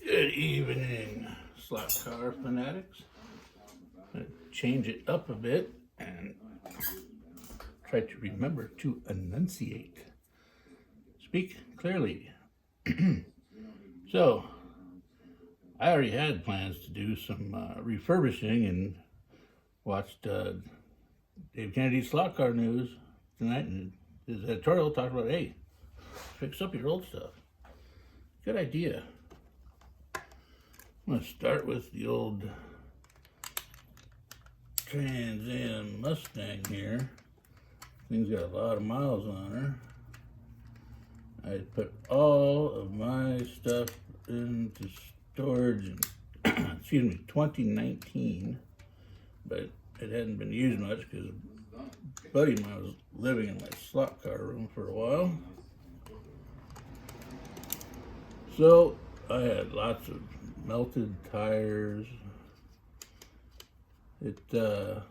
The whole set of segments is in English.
Good evening, slot car fanatics. Change it up a bit and try to remember to enunciate. Speak clearly. So, I already had plans to do some refurbishing and watched Dave Kennedy's slot car news tonight, and his editorial talked about, hey, fix up your old stuff. Good idea. I'm going to start with the old Trans Am Mustang here. Thing's got a lot of miles on her. I put all of my stuff into storage in, 2019, but it hadn't been used much because a buddy of mine was living in my slot car room for a while. So I had lots of melted tires. The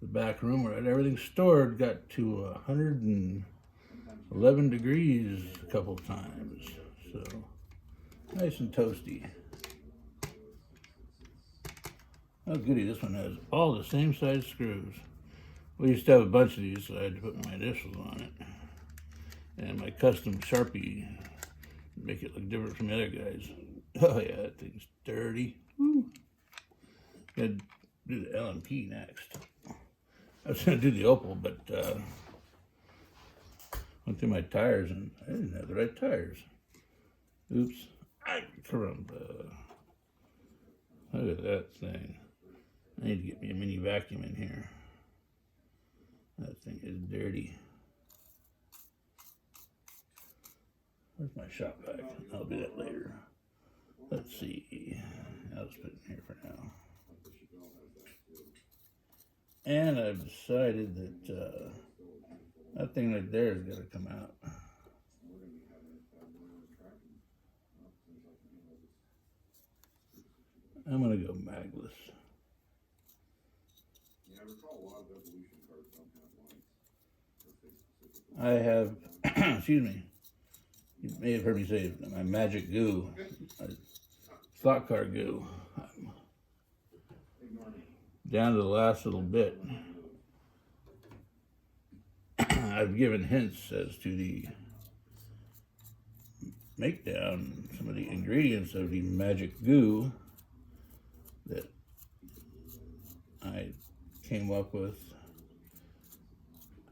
back room where I had everything stored got to 111 degrees a couple times, so nice and toasty. Oh goody, this one has all the same size screws. We used to have a bunch of these, so I had to put my initials on it. And my custom Sharpie, make it look different from the other guys. Oh yeah, that thing's dirty. Woo. Gotta do the LMP next. I was gonna do the Opal, but went through my tires and I didn't have the right tires. Oops. Caramba. Look at that thing. I need to get me a mini vacuum in here. That thing is dirty. Where's my shop vac? I'll do that later. Let's see. I'll just put it in here for now. And I've decided that that thing right there is going to come out. I'm going to go magless. I have, excuse me, you may have heard me say my magic goo, slot car goo. Down to the last little bit. I've given hints as to the make down, some of the ingredients of the magic goo that I came up with.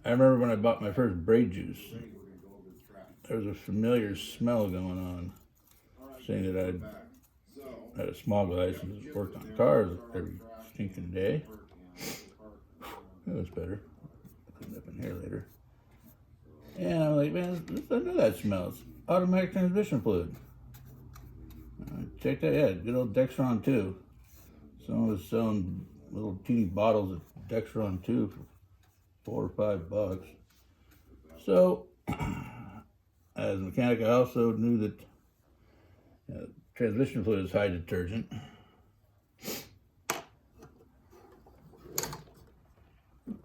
I remember when I bought my first braid juice, there was a familiar smell going on, saying that I had a small guy who worked on cars every stinking day. That was better. I'll clean up in here later. And I'm like, man, I know that smells. Automatic transmission fluid. Check that out. Good old Dextron 2. Someone was selling little teeny bottles of Dextron 2 for $4 or $5. So, as a mechanic, I also knew that transmission fluid is high detergent.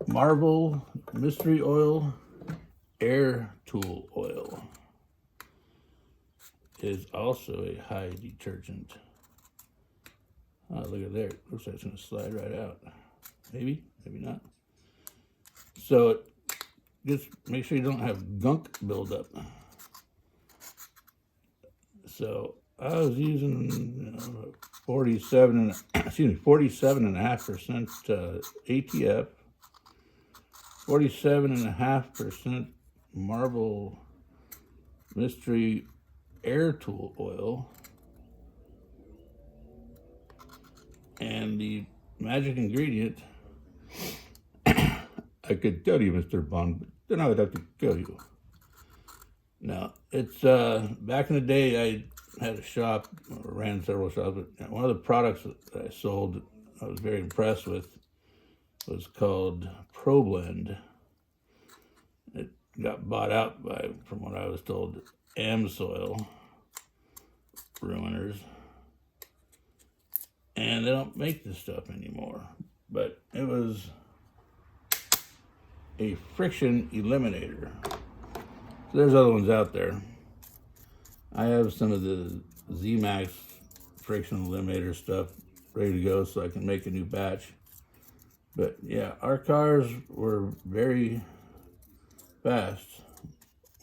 Marvel Mystery Oil Air Tool Oil is also a high detergent. Oh, look at there. Looks like it's going to slide right out. Maybe, maybe not. So just make sure you don't have gunk buildup. So I was using 47.5% ATF, 47.5% Marvel Mystery Air Tool Oil, and the magic ingredient, I could tell you, Mr. Bond, but then I would have to kill you. Now, it's, back in the day, I had a shop, or ran several shops, but one of the products that I sold, that I was very impressed with, was called ProBlend. It got bought out by, from what I was told, Amsoil ruiners. And they don't make this stuff anymore. But it was a friction eliminator. So there's other ones out there. I have some of the Z-Max friction eliminator stuff ready to go so I can make a new batch. But yeah, our cars were very fast.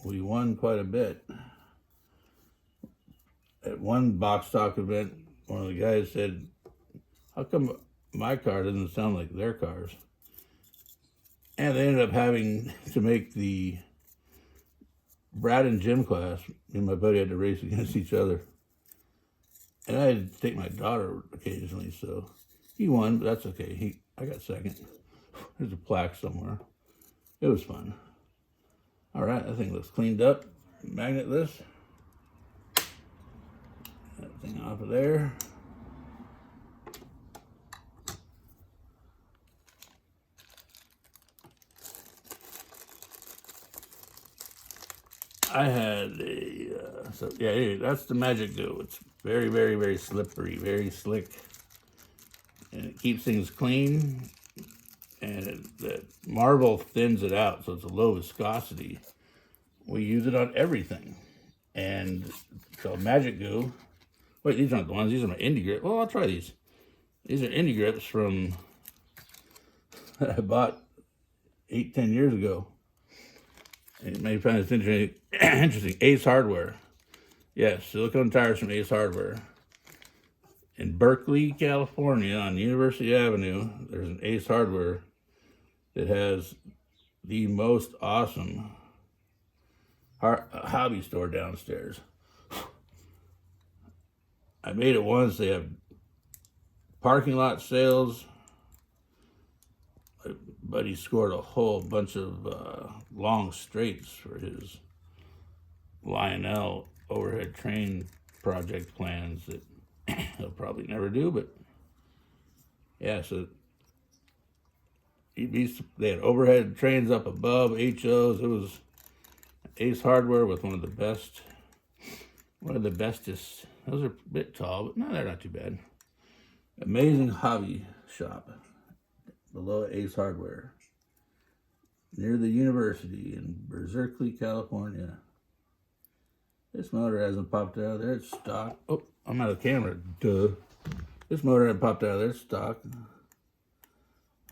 We won quite a bit. At one box stock event, one of the guys said, how come my car doesn't sound like their cars? And they ended up having to make the Brad and Jim class. Me and my buddy had to race against each other. And I had to take my daughter occasionally, so he won, but that's okay. I got second. There's a plaque somewhere. It was fun. All right, that thing looks cleaned up, magnetless. That thing off of there. I had a, so yeah, anyway, that's the Magic Goo. It's very, very, very slippery, very slick. And it keeps things clean. And the marble thins it out, so it's a low viscosity. We use it on everything. And it's called Magic Goo. Wait, these aren't the ones, these are my indie grips. Well, I'll try these. These are indie grips from, I bought 8-10 years ago. And you may find this interesting. Ace Hardware. Yes, silicone tires from Ace Hardware. In Berkeley, California, on University Avenue, there's an Ace Hardware that has the most awesome hobby store downstairs. I made it once. They have parking lot sales. My buddy scored a whole bunch of long straights for his Lionel overhead train project plans that he'll probably never do, but yeah, so they had overhead trains up above, HOs. It was Ace Hardware with one of the bestest. Those are a bit tall, but no, they're not too bad. Amazing hobby shop below Ace Hardware near the university in Berkeley, California. This motor hasn't popped out of there. It's stock. Oh, I'm out of camera. Duh. This motor hasn't popped out of there. It's stock.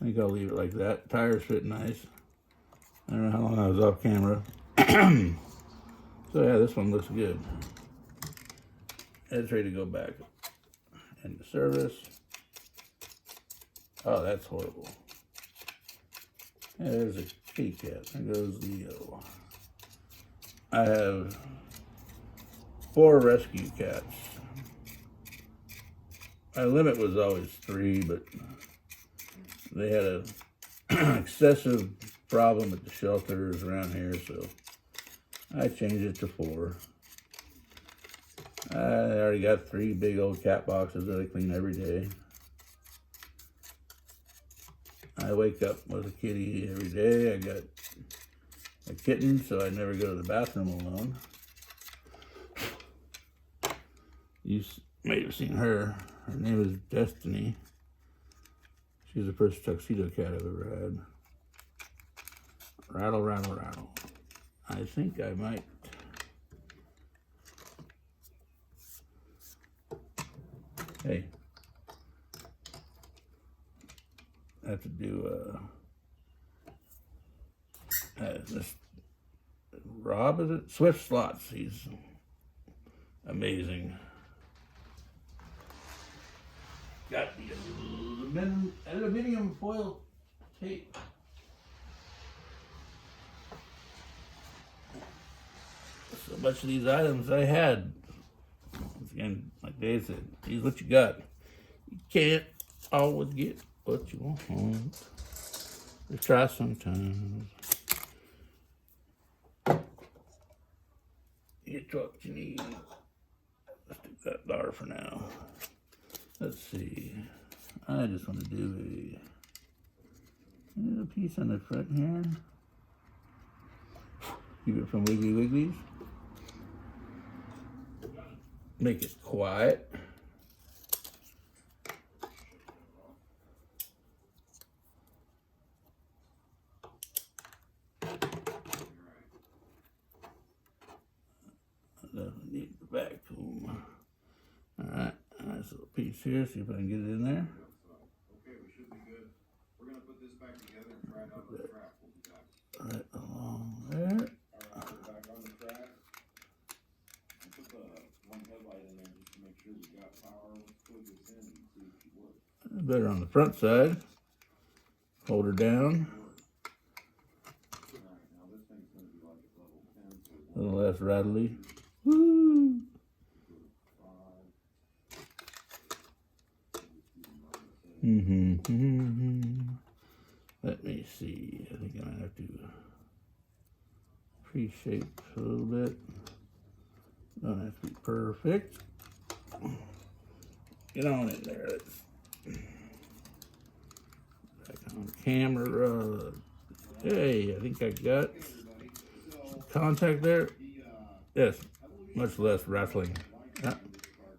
I think I'll leave it like that. Tires fit nice. I don't know how long I was off camera. So yeah, this one looks good. It's ready to go back into service. Oh, that's horrible. Yeah, there's a kitty cat. There goes Leo. I have 4 rescue cats. My limit was always 3, but they had an excessive problem at the shelters around here, so I changed it to 4. I already got 3 big old cat boxes that I clean every day. I wake up with a kitty every day. I got a kitten, so I never go to the bathroom alone. You may have seen her. Her name is Destiny. She's the first tuxedo cat I've ever had. Rattle, rattle, rattle. I think I might. Hey. I have to do this Rob, is it? Swift Slots. He's amazing. Got the aluminum foil tape. So much of these items I had. Once again, like Dave said, use what you got. You can't always get what you want. Just try sometimes. Get what you need. Let's do that bar for now. Let's see. I just want to do a little piece on the front here. Keep it from Wiggly Wigglies. Make it quiet. I need the vacuum. All right, nice little piece here. See if I can get it in there. Okay, we should be good. We're gonna put this back together and try it out on the track. We'll be back. Right along there. All right, we're back on the track. I put the one headlight in there just to make sure we got power. Let's plug this in and see if it works. Better on the front side. Hold her down. All right, now this thing's gonna be like a level 10. So A little less rattly. Woo! Let me see. I think I might have to pre-shape a little bit. Don't have to be perfect. Get on in there. Back on camera. Hey, I think I got contact there. Yes, much less rattling. Ah,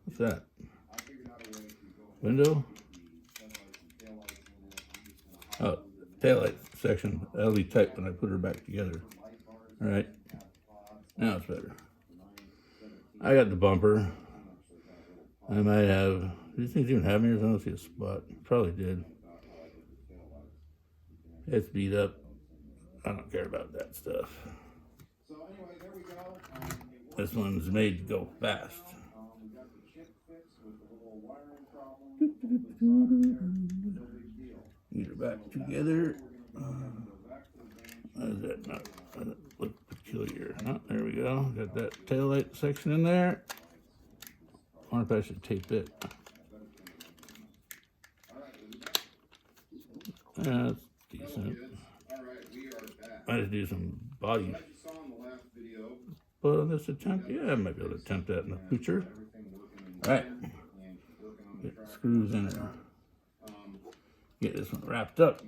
what's that? Window? Oh, taillight section. That'll be tight when I put her back together. All right, now it's better. I got the bumper. I might have, do these things even have mirrors? I don't see a spot. Probably did. It's beat up. I don't care about that stuff. This one's made to go fast. Get her back together. How does that not look peculiar? Oh, there we go. Got that taillight section in there. I wonder if I should tape it. Yeah, that's decent. I just do some body. But on this attempt, yeah, I might be able to attempt that in the future. All right. Get screws in there. Get this one wrapped up.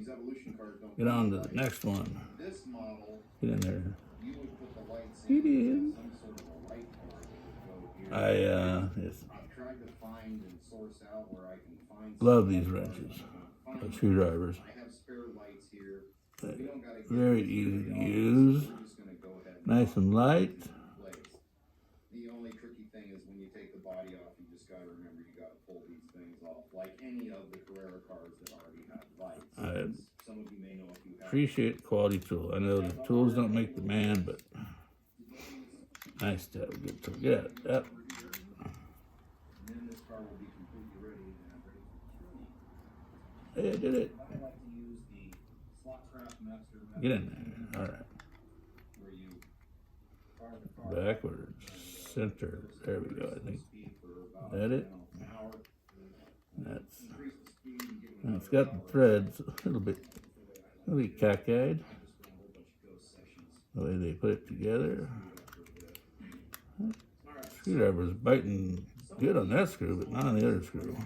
Get on to the next one. Get in there. Get in. Yes. Love these wrenches. The screwdrivers. Very easy to use. Nice and light. The only tricky thing is when you take the body off, you just got to remember you got to pull these things off, like any of the Carrera cars that already have lights. Some of you may know if you have. Appreciate quality tool. I know the tools don't make the man, but nice to have a good tool. Yeah, yep. And then this car will be completely ready and ready for tuning. Hey, I did it. I like to use the slot craft master method. Get in there. All right. Where you fire the car Backwards. Center. There we go, I think. That it? That's. And it's got the threads a little bit cockeyed. The way they put it together. Screwdriver's biting good on that screw, but not on the other screw.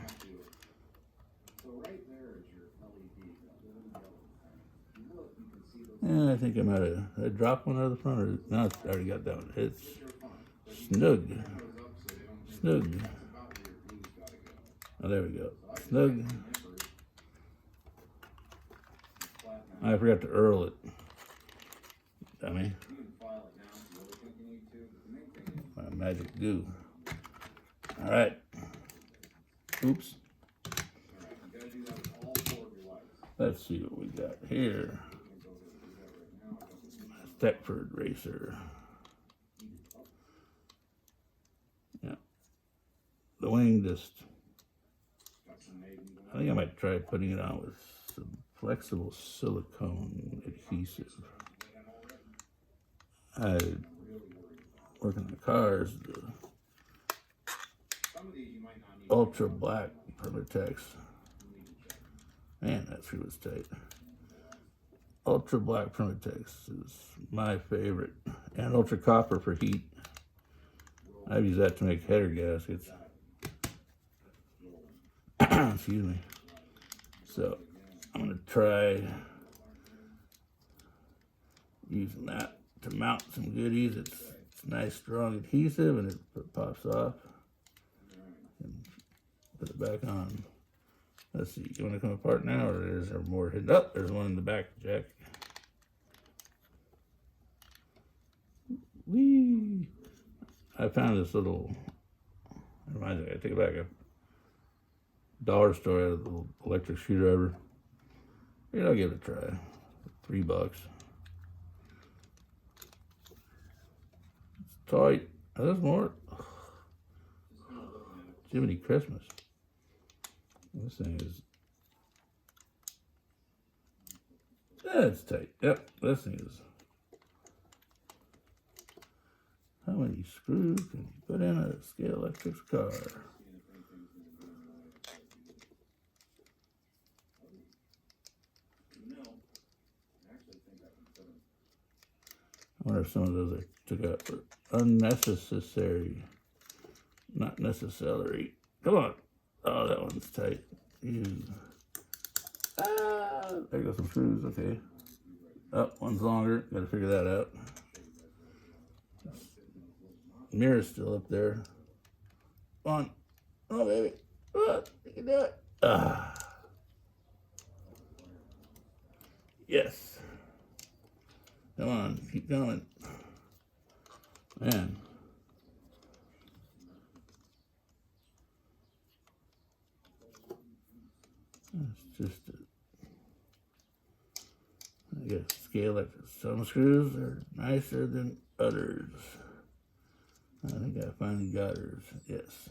Yeah, I think I might have. I dropped one out of the front, or no, I already got that one. It's snug. Snug. Oh, there we go. Snug. I forgot to Earl it. Dummy. My magic goo. All right. Oops. Let's see what we got here. Thetford racer. Yeah. The wing just. I think I might try putting it on with some flexible silicone adhesive. I work on the cars, the ultra black Permatex. Man, that screw is tight. Ultra black Permatex is my favorite, and ultra copper for heat. I've used that to make header gaskets. Excuse me. So I'm gonna try using that to mount some goodies. It's nice strong adhesive and it pops off. And put it back on. Let's see, you want to come apart now, or is there more hidden? Oh, there's one in the back, Jack. Whee! I found this little, Reminds me, I take it back. A dollar store had a little electric screwdriver. Maybe I'll give it a try. $3. It's tight. Oh, there's more. Jiminy Christmas. This thing is. Yeah, it's tight. Yep, this thing is. How many screws can you put in a Scalextric car? I wonder if some of those I took out were unnecessary. Not necessary. Come on. Oh, that one's tight. There go some screws. Okay. Oh, one's longer. Got to figure that out. Mirror's still up there. Come on. Oh, baby. Oh, you can do it. Ah. Yes. Come on. Keep going. Man. It's just I guess Scalextric. Some screws are nicer than others. I think I finally got hers. Yes.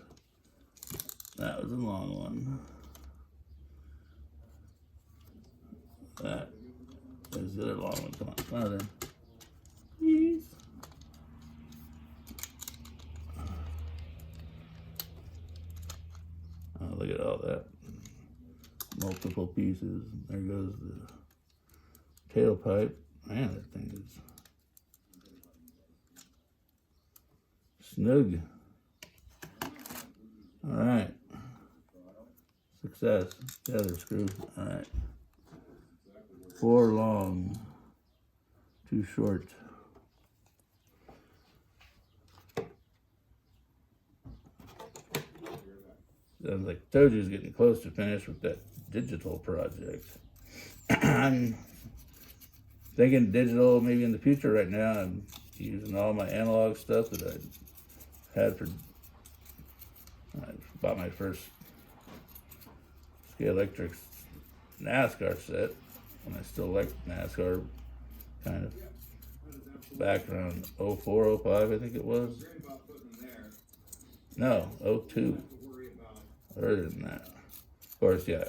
That was a long one. That is the other long one. Come on, come on then. Please. Oh, look at all that. Multiple pieces. There goes the tailpipe. Man, that thing is snug. All right. Success. The other screw. All right. 4 long. 2 short. Sounds like Toju's getting close to finish with that digital project. I'm thinking digital maybe in the future. Right now I'm using all my analog stuff that I had for, I bought my first Scalextric NASCAR set when I still liked NASCAR, kind of back around 04, 05 I think it was. No, 02. Earlier than that. Of course, yeah,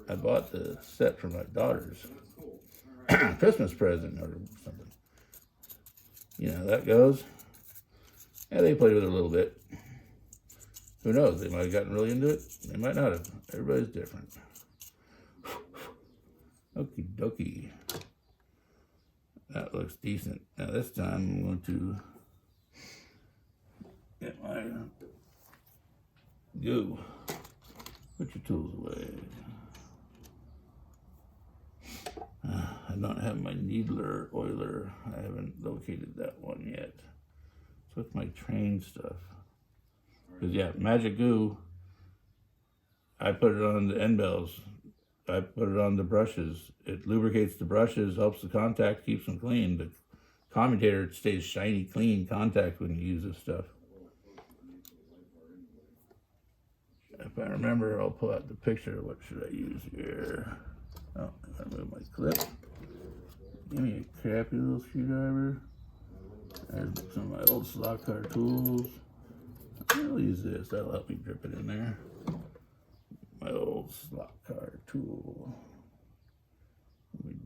I bought the set for my daughter's Christmas present or something. You know how that goes. Yeah, they played with it a little bit. Who knows? They might have gotten really into it. They might not have. Everybody's different. Okie dokie. That looks decent. Now this time I'm going to get my glue. Put your tools away. I don't have my needler oiler. I haven't located that one yet. So it's my train stuff. Because yeah, magic goo, I put it on the end bells. I put it on the brushes. It lubricates the brushes, helps the contact, keeps them clean. The commutator stays shiny, clean contact when you use this stuff. If I remember, I'll pull out the picture. What should I use here? Oh, I gotta move my clip. Give me a crappy little screwdriver. There's some of my old slot car tools. I'll use this. That'll help me grip it in there. My old slot car tool.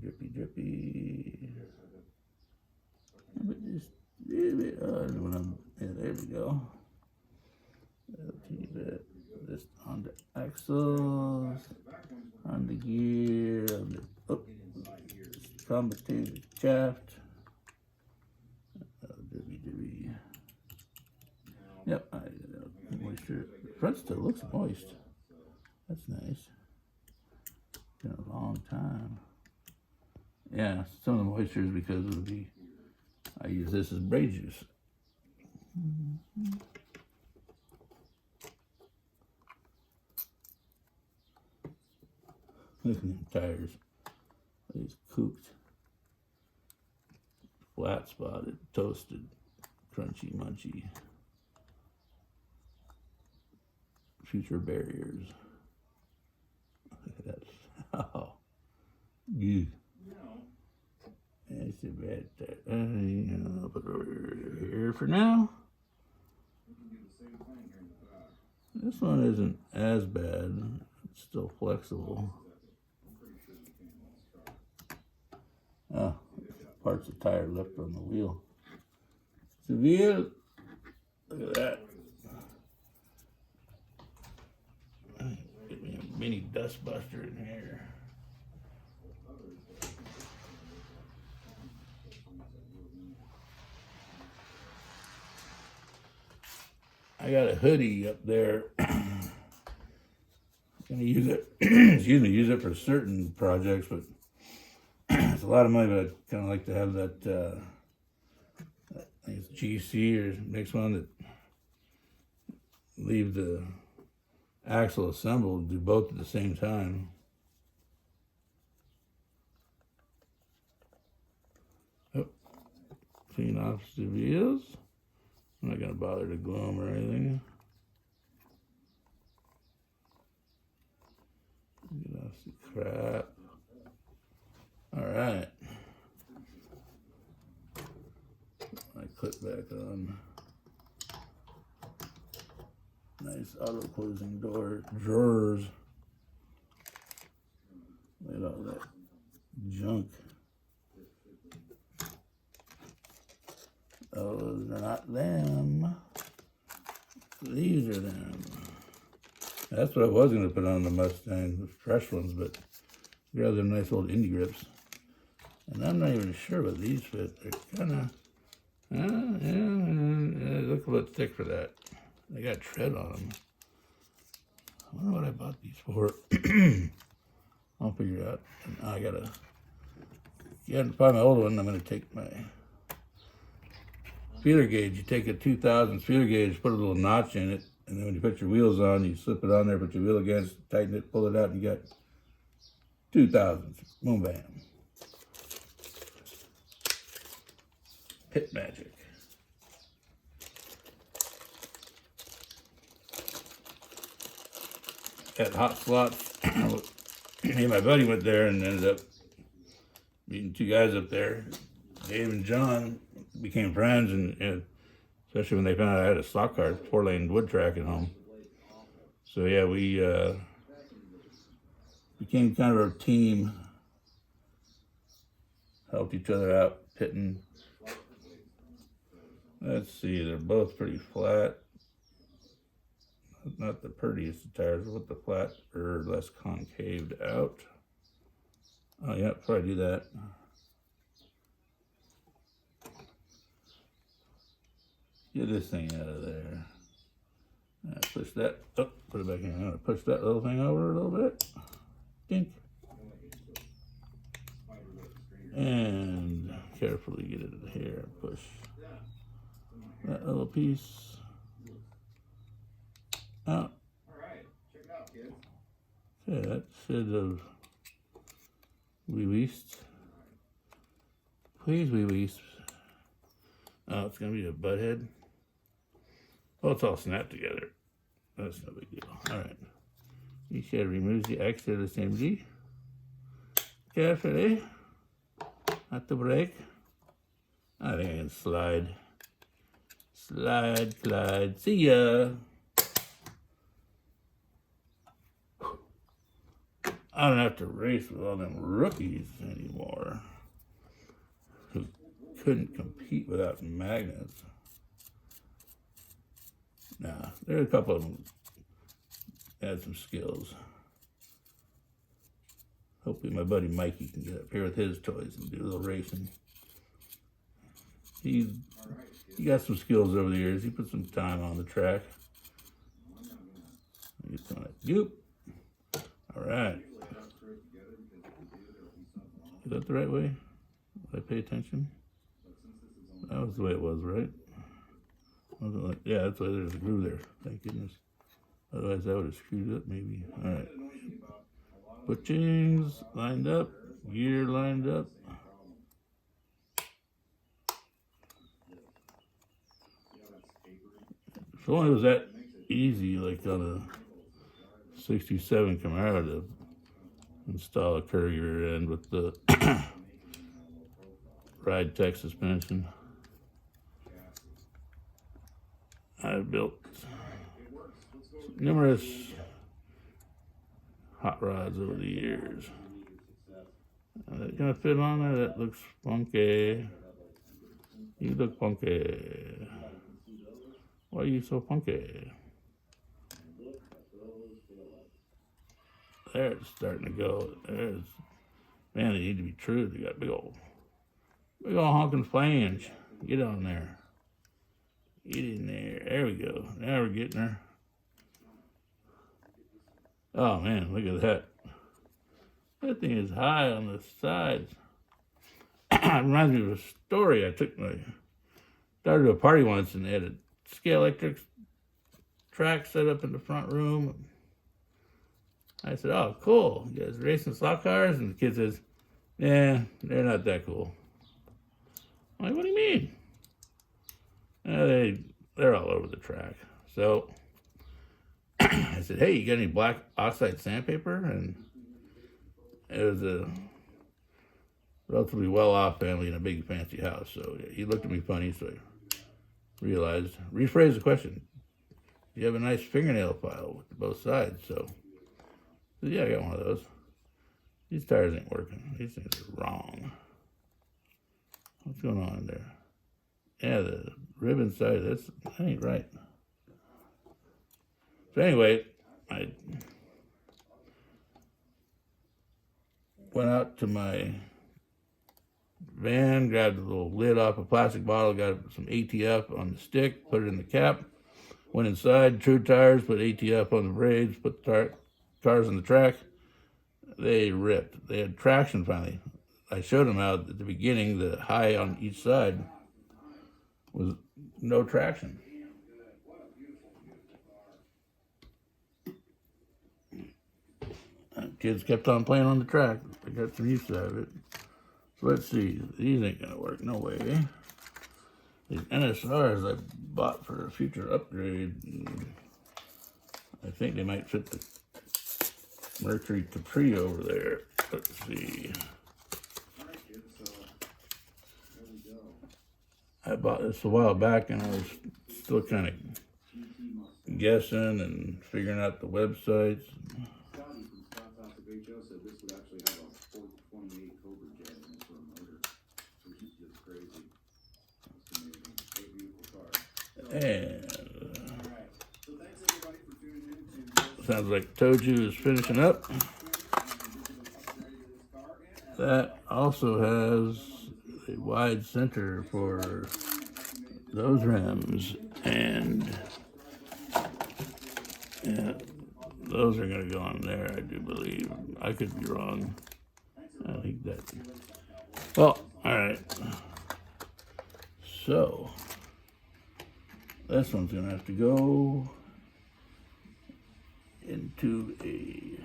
Drippy. But just a bit. Yeah, there we go. This on the axles, on the gear, on the commutator shaft. Drippy. Yep, moisture. The front still looks moist. That's nice. Been a long time. Yeah, some of the moisture is because of I use this as braid juice. Look at them tires. These cooked, flat spotted, toasted, crunchy, munchy. future barriers. That's oh, yeah. That's a bad thing. I'll put it over here for now. This one isn't as bad. It's still flexible. Oh, parts of tire left on the wheel. Seville, look at that. Get me a mini dust buster in here. I got a hoodie up there. Gonna use it, excuse me, use it for certain projects, but it's a lot of money, but I kind of like to have that, I think it's GC or next one that leave the axle assembled, do both at the same time. Oh, clean off the wheels. I'm not gonna bother to glue them or anything. Get off the crap. All right. My clip back on. Nice auto closing drawers. Look at all that junk. Those are not them. These are them. That's what I was going to put on the Mustang, the fresh ones, but grab them nice old indie grips. And I'm not even sure what these fit. They're kind of, they look a bit thick for that. They got tread on them. I wonder what I bought these for. I'll figure it out. And I gotta find my old one. I'm gonna take my feeler gauge. You take a 2000 feeler gauge, put a little notch in it, and then when you put your wheels on, you slip it on there, put your wheel against, tighten it, pull it out, and you got 2000s. Boom, bam. Pit magic. Got hot slots. Me and my buddy went there and ended up meeting two guys up there. Dave and John became friends, and especially when they found out I had a stock car, 4-lane wood track at home. So yeah, we became kind of a team. Helped each other out, pitting. Let's see, they're both pretty flat. Not the prettiest of tires, but the flat or less concaved out. Oh yeah, probably do that. Get this thing out of there. Push that. Oh, put it back in. I'm gonna push that little thing over a little bit. Dink. And carefully get it here. Push that little piece out. Alright, check it out, kids. Okay, that should have released. Please release. Oh, it's gonna be a butt head. Well, it's all snapped together. That's no big deal. Alright. You should remove the extra assembly. Carefully. Not the brake. I think I can slide. Slide. See ya. I don't have to race with all them rookies anymore who couldn't compete without magnets. Nah, there are a couple of them that had some skills. Hopefully my buddy Mikey can get up here with his toys and do a little racing. He got some skills over the years. He put some time on the track. Get some of that goop. All right. Is that the right way? Did I pay attention? That was the way it was, right? Wasn't like, yeah, that's why there's a groove there. Thank goodness. Otherwise, I would have screwed it up, maybe. All right. Butchings lined up. Gear lined up. If only it was that easy, like on '67 Camaro to install a courier end with the ride tech suspension. I've built numerous hot rods over the years. That gonna fit on there? That looks funky. You look funky. Why are you so funky? There, it's starting to go. There's, man, they need to be true. They got big old honking flange. Get on there. Get in there. There we go. Now we're getting her. Oh man, look at that. That thing is high on the sides. It reminds me of a story. I took my daughter to a party once and they had a Scalextric track set up in the front room. I said, "Oh, cool. You guys racing slot cars?" And the kid says, "Yeah, they're not that cool." I'm like, "What do you mean?" They're all over the track. So I said, "Hey, you got any black oxide sandpaper?" And it was a relatively well-off family in a big fancy house. So he looked at me funny, so I rephrased the question. "Do you have a nice fingernail file with both sides?" So I said, "Yeah, I got one of those. These tires ain't working. These things are wrong. What's going on there? Yeah, the ribbon side, that ain't right." So anyway, I went out to my van, grabbed a little lid off a plastic bottle, got some ATF on the stick, put it in the cap, went inside, true tires, put ATF on the braids, put the cars on the track. They ripped. They had traction finally. I showed them how at the beginning, the high on each side was no traction. Kids kept on playing on the track. They got some use out of it. So let's see. These ain't gonna work. No way. These NSRs I bought for a future upgrade. I think they might fit the Mercury Capri over there. Let's see. I bought this a while back and I was still kind of guessing and figuring out the websites. And sounds like Toju is finishing up. That also has a wide center for those rims, and yeah, those are going to go on there, I do believe. I could be wrong. I think that. Well, all right. So this one's going to have to go into a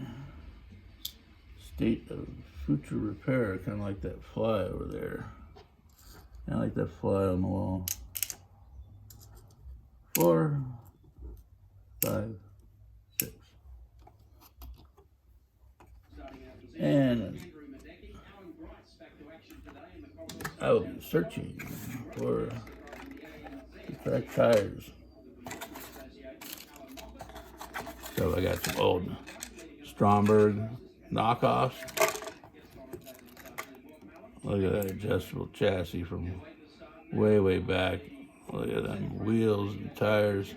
state of future repair, kind of like that fly over there. Kind of like that fly on the wall. 4, 5, 6. And I will be searching for the correct tires. So I got some old Stromberg knockoffs. Look at that adjustable chassis from way, way back. Look at them wheels and tires.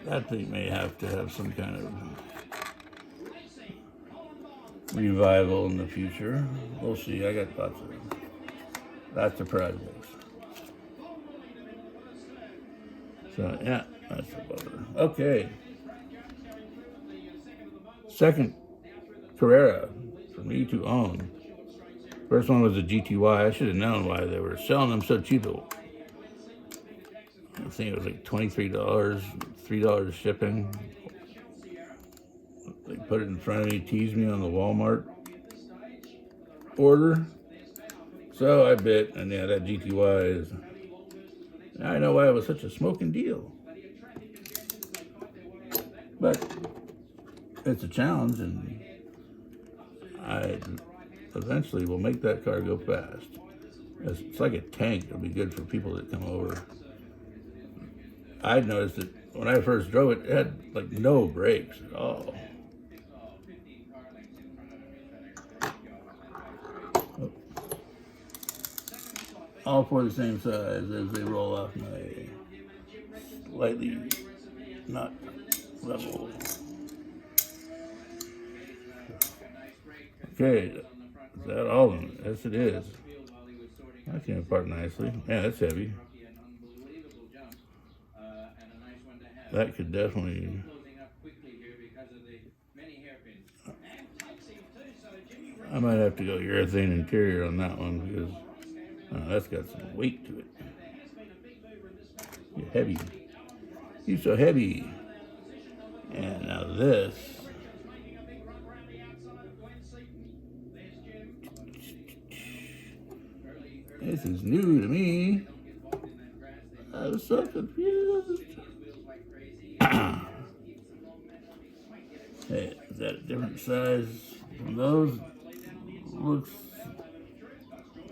That thing may have to have some kind of revival in the future. We'll see. I got lots of projects. So yeah, that's a bummer. Okay. Second Carrera for me to own. First one was a GTY. I should have known why they were selling them so cheap. I think it was like $23, $3 shipping. They put it in front of me, teased me on the Walmart order. So I bit, and yeah, that GTY is. I know why it was such a smoking deal. But it's a challenge, and I eventually will make that car go fast. It's like a tank. It'll be good for people that come over. I noticed that when I first drove it, it had like no brakes at all. All four the same size as they roll off my slightly not level. Okay, is that all of them? Yes, it is. That came apart nicely. Yeah, that's heavy. That could definitely. I might have to go urethane interior on that one because that's got some weight to it. You're heavy. You're so heavy. And now this. This is new to me. I was so confused. Hey, is that a different size from those? Looks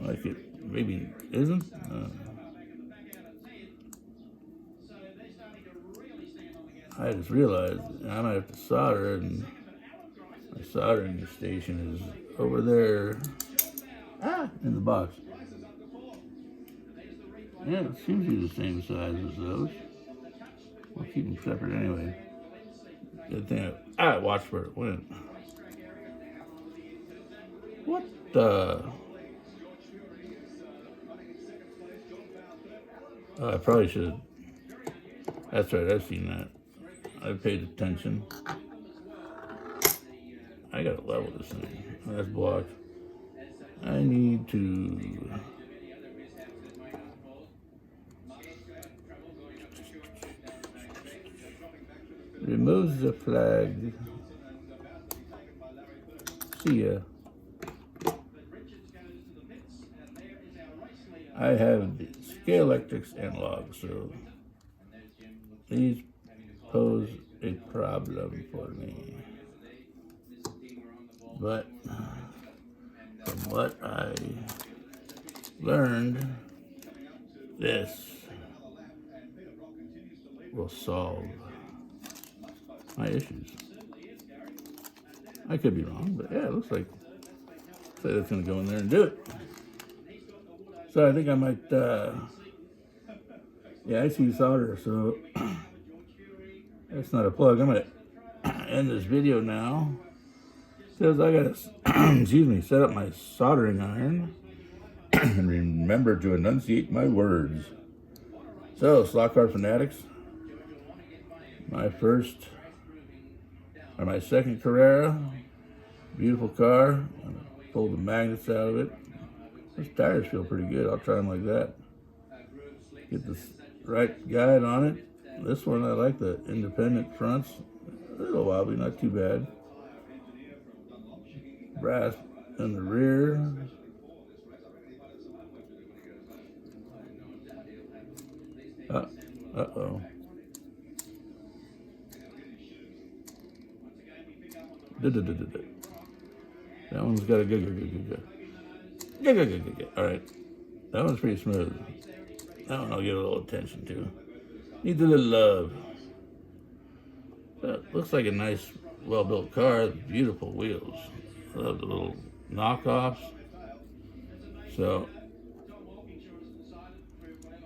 like it maybe isn't. I just realized I might have to solder, and my soldering station is over there in the box. Yeah, it seems to be the same size as those. We'll keep them separate anyway. Good thing I watched where it went. What the? Oh, I probably should. That's right, I've seen that. I paid attention. I gotta level this thing. That's blocked. I need to. Removes the flag. See ya. I have the Scalextric analog, so these pose a problem for me. But from what I learned, this will solve my issues. I could be wrong, but yeah, it looks like it's going to go in there and do it. So I think I might, I see solder, so that's not a plug. I'm going to end this video now. Says I got to, set up my soldering iron and remember to enunciate my words. So, Slot Car Fanatics, my second Carrera, beautiful car. Pulled the magnets out of it. Those tires feel pretty good. I'll try them like that. Get the right guide on it. This one, I like the independent fronts. A little wobbly, not too bad. Brass in the rear. Uh-oh. That one's got a good. All right. That one's pretty smooth. That one I'll give a little attention to. Needs a little love. That looks like a nice, well-built car. Beautiful wheels. I love the little knockoffs. So,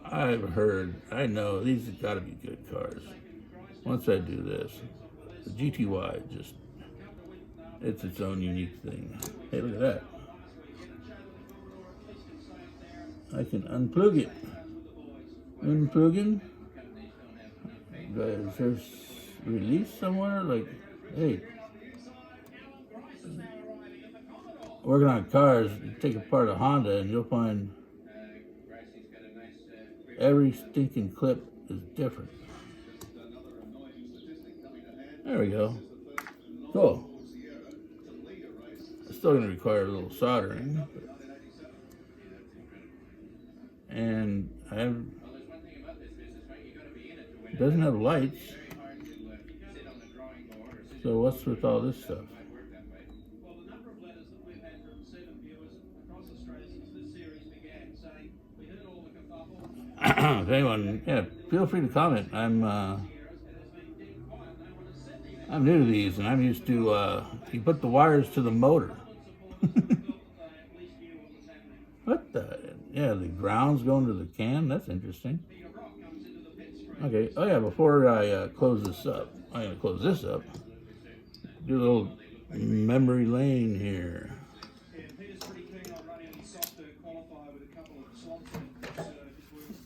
I know these have got to be good cars. Once I do this, the GTY it's its own unique thing. Hey, look at that. I can unplug it. Unplugging. Is there release somewhere? Like, hey, working on cars, you take apart a Honda and you'll find every stinking clip is different. There we go. Cool. It's still going to require a little soldering. And it doesn't have lights. So what's with all this stuff? If anyone, yeah, feel free to comment. I'm new to these, and I'm used to you put the wires to the motor. What the? Yeah, the ground's going to the can. That's interesting. Okay. Oh yeah. Before I close this up, I'm gonna close this up. Do a little memory lane here.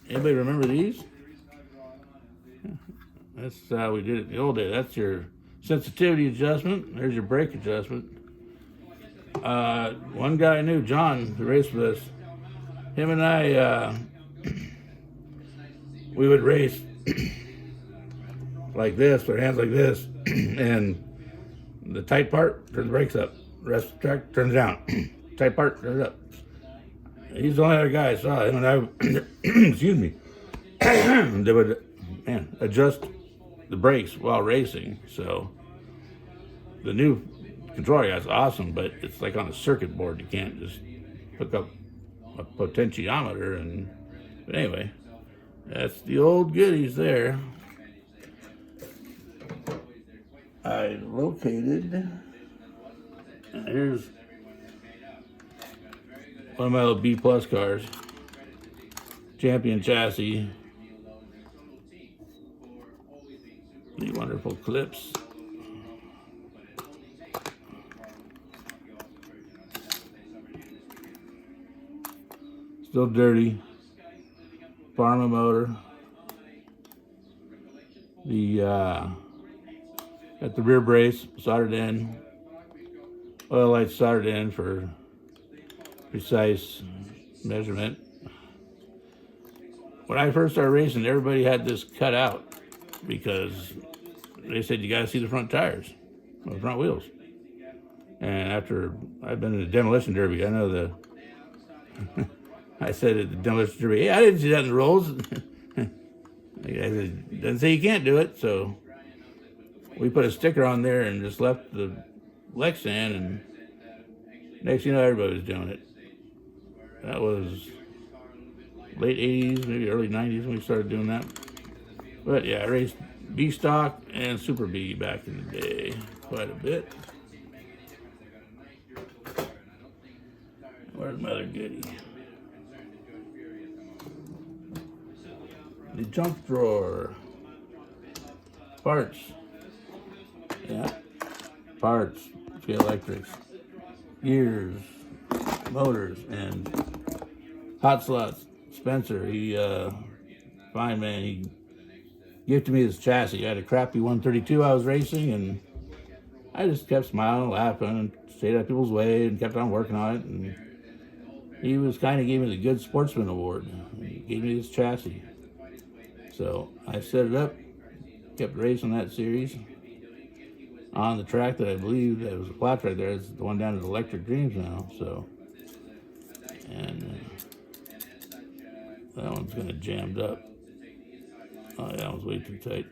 Anybody remember these? That's how we did it in the old days. That's your sensitivity adjustment. There's your brake adjustment. One guy I knew, John, who raced with us, him and I, we would race like this, with our hands like this, and the tight part turns the brakes up. The rest of the track turns down. Tight part turns up. He's the only other guy I saw. Him and I, excuse me, they would adjust the brakes while racing. So the new controller guy's awesome, but it's like on a circuit board. You can't just hook up a potentiometer. And but anyway, that's the old goodies there. I located. Here's one of my little B plus cars. Champion chassis. The wonderful clips. Still dirty. Pharma motor. The got the rear brace soldered in. Oil lights soldered in for precise measurement. When I first started racing, everybody had this cut out because they said you got to see the front tires, or the front wheels. And after I've been in a demolition derby, I know the. I said at the demolition derby, hey, I didn't see that in the rules. I said, doesn't say you can't do it, so we put a sticker on there and just left the Lexan, and next thing you know, everybody was doing it. That was late 80s, maybe early 90s when we started doing that. But yeah, I raced B stock and Super B back in the day quite a bit. Where's my other goodie? The junk drawer. Parts. Yeah. Parts. Scalextrics. Gears. Motors. And hot slots. Spencer, he, fine man, he gifted me this chassis. I had a crappy 132 I was racing, and I just kept smiling and laughing and stayed out of people's way and kept on working on it. And he was kind of gave me the Good Sportsman Award. He gave me this chassis. So I set it up, kept racing that series on the track that I believe that was a flat track there. It's the one down at Electric Dreams now. So, and that one's gonna jammed up. Oh, yeah, that one's way too tight.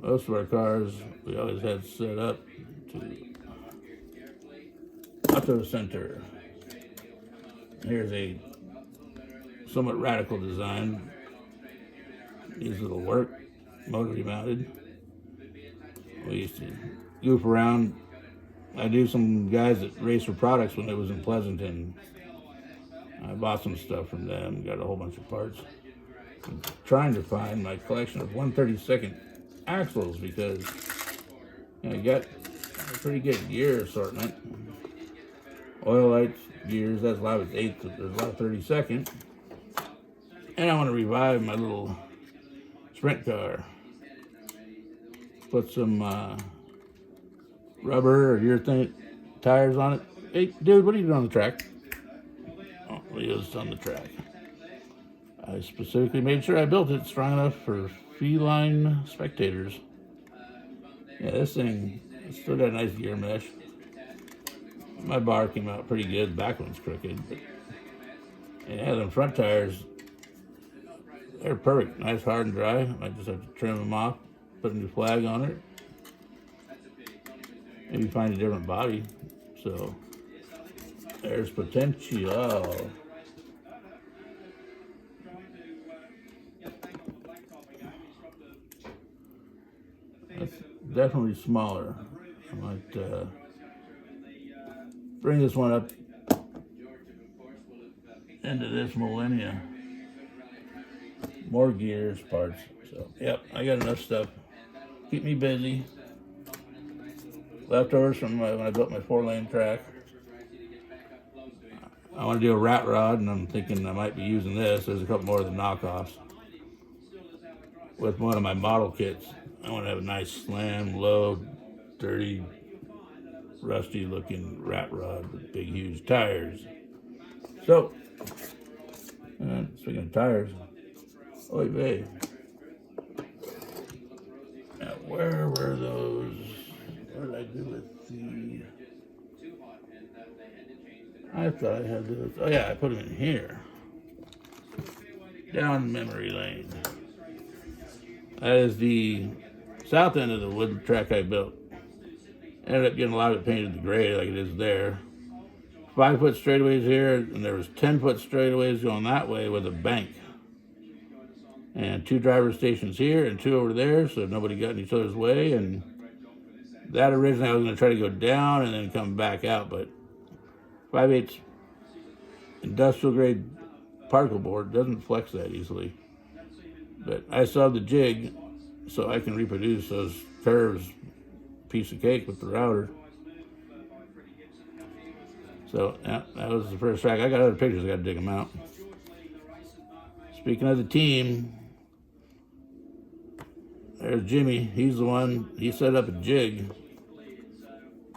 Most of our cars we always had set up to Auto Center. Here's a somewhat radical design. These little work, motor mounted. We used to goof around. I knew some guys that raced for products when it was in Pleasanton. I bought some stuff from them, got a whole bunch of parts. I'm trying to find my collection of 132nd axles because I got a pretty good gear assortment. Oil lights, gears, that's a lot of 8th, there's a lot of 32nd. And I want to revive my little sprint car. Put some rubber or urethane tires on it. Hey, dude, what are you doing on the track? Oh, Leo's on the track. I specifically made sure I built it strong enough for feline spectators. Yeah, this thing still got a nice gear mesh. My bar came out pretty good. The back one's crooked. But yeah, them front tires, they're perfect. Nice, hard, and dry. I just have to trim them off, put a new flag on it. maybe find a different body. So there's potential. That's definitely smaller. I might bring this one up into this millennia. More gears, parts. So, yep, I got enough stuff. Keep me busy. Leftovers from when I built my 4-lane track. I want to do a rat rod, and I'm thinking I might be using this. There's a couple more of the knockoffs. With one of my model kits, I want to have a nice slam, low, dirty, rusty looking rat rod with big, huge tires. So, speaking of tires, oy vey. Now, where were those? What did I do with the... I thought I had those. Oh yeah, I put them in here. Down memory lane. That is the south end of the wood track I built. Ended up getting a lot of it painted to gray like it is there. 5-foot straightaways here, and there was 10-foot straightaways going that way with a bank. And 2 driver stations here and 2 over there, so nobody got in each other's way. And that originally I was going to try to go down and then come back out, but 5/8 industrial grade particle board doesn't flex that easily. But I still have the jig, so I can reproduce those curves, piece of cake with the router. So yeah, that was the first track. I got other pictures, I got to dig them out. Speaking of the team, there's Jimmy. He's the one, he set up a jig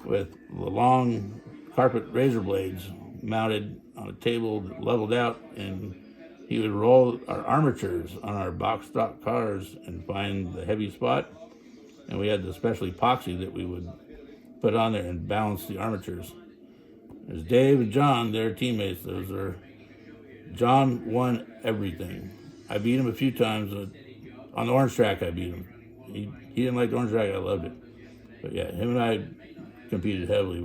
with the long carpet razor blades mounted on a table that leveled out, and he would roll our armatures on our box stock cars and find the heavy spot, and we had the special epoxy that we would put on there and balance the armatures. There's Dave and John, they're teammates. Those are, John won everything. I beat him a few times on the orange track. I beat him. He didn't like the orange track. I loved it. But yeah, him and I competed heavily.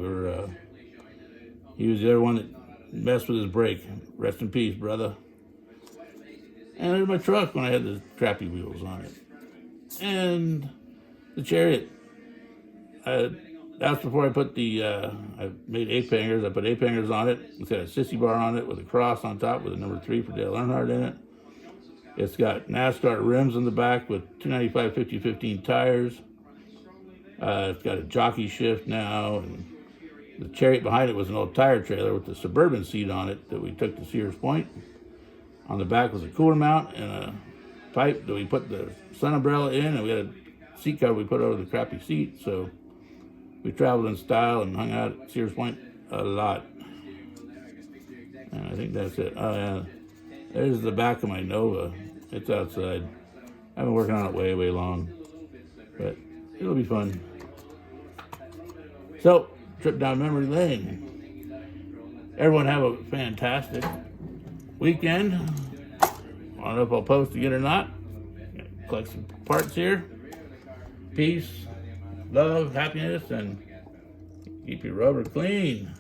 He was the other one that messed with his brake. Rest in peace, brother. And there's my truck when I had the crappy wheels on it. And the Chariot. That was before I put I made ape hangers. I put ape hangers on it. It's got a sissy bar on it with a cross on top with a number 3 for Dale Earnhardt in it. It's got NASCAR rims in the back with 295 50/15 tires. It's got a jockey shift now. And the Chariot behind it was an old tire trailer with the Suburban seat on it that we took to Sears Point. On the back was a cooler mount and a pipe that we put the sun umbrella in, and we had a seat cover we put over the crappy seat. So we traveled in style and hung out at Sears Point a lot. And I think that's it. Oh yeah, there's the back of my Nova. It's outside. I've been working on it way, way long, but it'll be fun. So, trip down memory lane. Everyone have a fantastic weekend. I don't know if I'll post again or not. Collect some parts here. Peace, love, happiness, and keep your rubber clean.